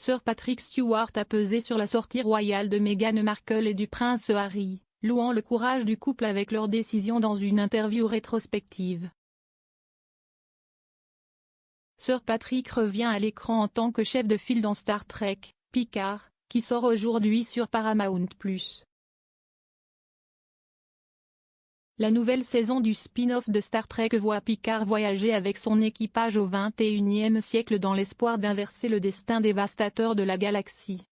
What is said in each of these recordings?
Sir Patrick Stewart a pesé sur la sortie royale de Meghan Markle et du prince Harry, louant le courage du couple avec leur décision dans une interview rétrospective. Sir Patrick revient à l'écran en tant que chef de file dans Star Trek, Picard, qui sort aujourd'hui sur Paramount+. La nouvelle saison du spin-off de Star Trek voit Picard voyager avec son équipage au XXIe siècle dans l'espoir d'inverser le destin dévastateur de la galaxie.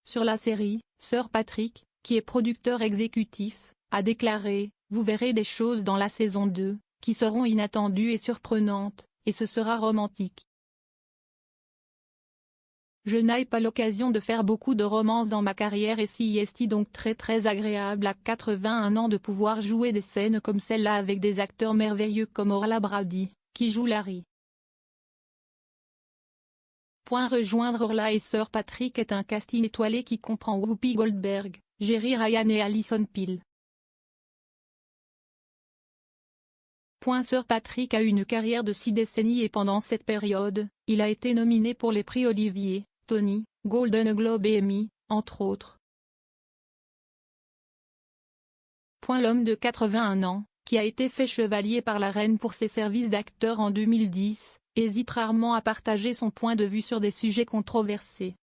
Sur la série, Sir Patrick, qui est producteur exécutif, a déclaré « Vous verrez des choses dans la saison 2, qui seront inattendues et surprenantes, et ce sera romantique. Je n'ai pas l'occasion de faire beaucoup de romances dans ma carrière et c'est donc très agréable à 81 ans de pouvoir jouer des scènes comme celle-là avec des acteurs merveilleux comme Orla Brady, qui joue Larry. » Rejoindre Orla et Sir Patrick est un casting étoilé qui comprend Whoopi Goldberg, Jeri Ryan et Alison Peel. Sir Patrick a une carrière de 6 décennies et pendant cette période, il a été nominé pour les prix Olivier, Tony, Golden Globe et Emmy, entre autres. L'homme de 81 ans, qui a été fait chevalier par la reine pour ses services d'acteur en 2010, hésite rarement à partager son point de vue sur des sujets controversés.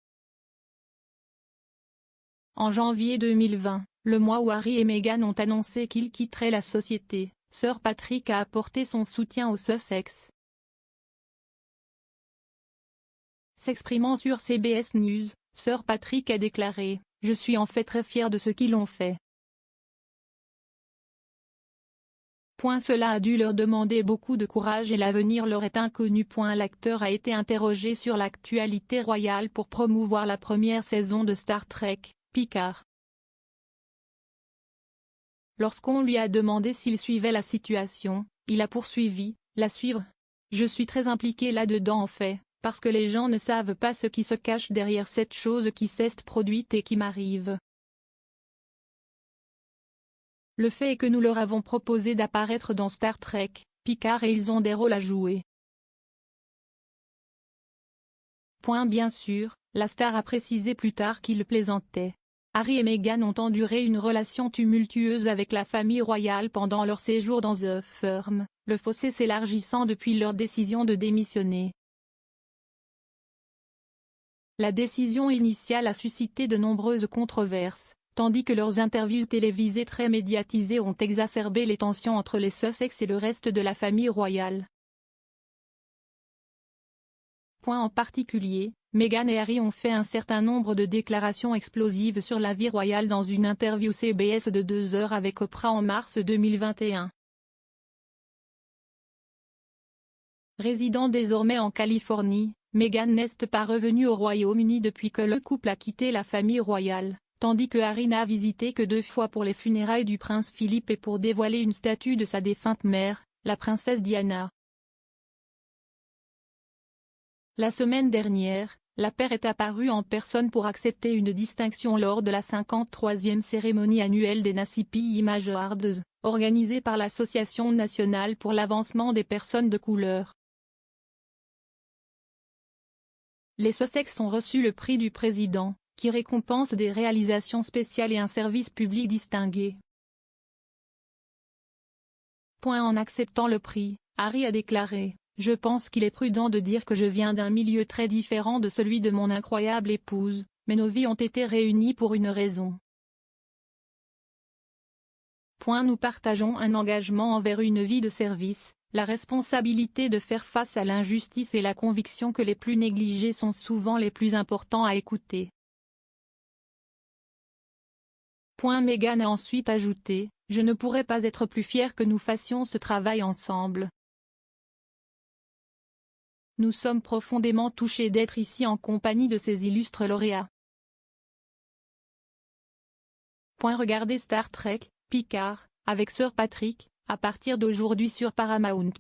En janvier 2020, le mois où Harry et Meghan ont annoncé qu'ils quitteraient la société, Sir Patrick a apporté son soutien aux Sussex. S'exprimant sur CBS News, Sir Patrick a déclaré « Je suis en fait très fier de ce qu'ils ont fait. » Cela a dû leur demander beaucoup de courage et l'avenir leur est inconnu. L'acteur a été interrogé sur l'actualité royale pour promouvoir la première saison de Star Trek, Picard. Lorsqu'on lui a demandé s'il suivait la situation, il a poursuivi « La suivre ? Je suis très impliqué là-dedans en fait. Parce que les gens ne savent pas ce qui se cache derrière cette chose qui s'est produite et qui m'arrive. Le fait est que nous leur avons proposé d'apparaître dans Star Trek, Picard et ils ont des rôles à jouer. » Bien sûr, la star a précisé plus tard qu'il plaisantait. Harry et Meghan ont enduré une relation tumultueuse avec la famille royale pendant leur séjour dans The Firm, le fossé s'élargissant depuis leur décision de démissionner. La décision initiale a suscité de nombreuses controverses, tandis que leurs interviews télévisées très médiatisées ont exacerbé les tensions entre les Sussex et le reste de la famille royale. En particulier, Meghan et Harry ont fait un certain nombre de déclarations explosives sur la vie royale dans une interview CBS de 2 heures avec Oprah en mars 2021. Résidant désormais en Californie, Meghan n'est pas revenue au Royaume-Uni depuis que le couple a quitté la famille royale, tandis que Harry n'a visité que 2 fois pour les funérailles du prince Philippe et pour dévoiler une statue de sa défunte mère, la princesse Diana. La semaine dernière, la paire est apparue en personne pour accepter une distinction lors de la 53e cérémonie annuelle des Nassippi Image Awards, organisée par l'Association nationale pour l'avancement des personnes de couleur. Les Sussex ont reçu le prix du président, qui récompense des réalisations spéciales et un service public distingué. En acceptant le prix, Harry a déclaré « Je pense qu'il est prudent de dire que je viens d'un milieu très différent de celui de mon incroyable épouse, mais nos vies ont été réunies pour une raison. Nous partageons un engagement envers une vie de service, la responsabilité de faire face à l'injustice et la conviction que les plus négligés sont souvent les plus importants à écouter. » Meghan a ensuite ajouté « Je ne pourrais pas être plus fière que nous fassions ce travail ensemble. Nous sommes profondément touchés d'être ici en compagnie de ces illustres lauréats. » Regardez Star Trek, Picard, avec Sir Patrick, à partir d'aujourd'hui sur Paramount+.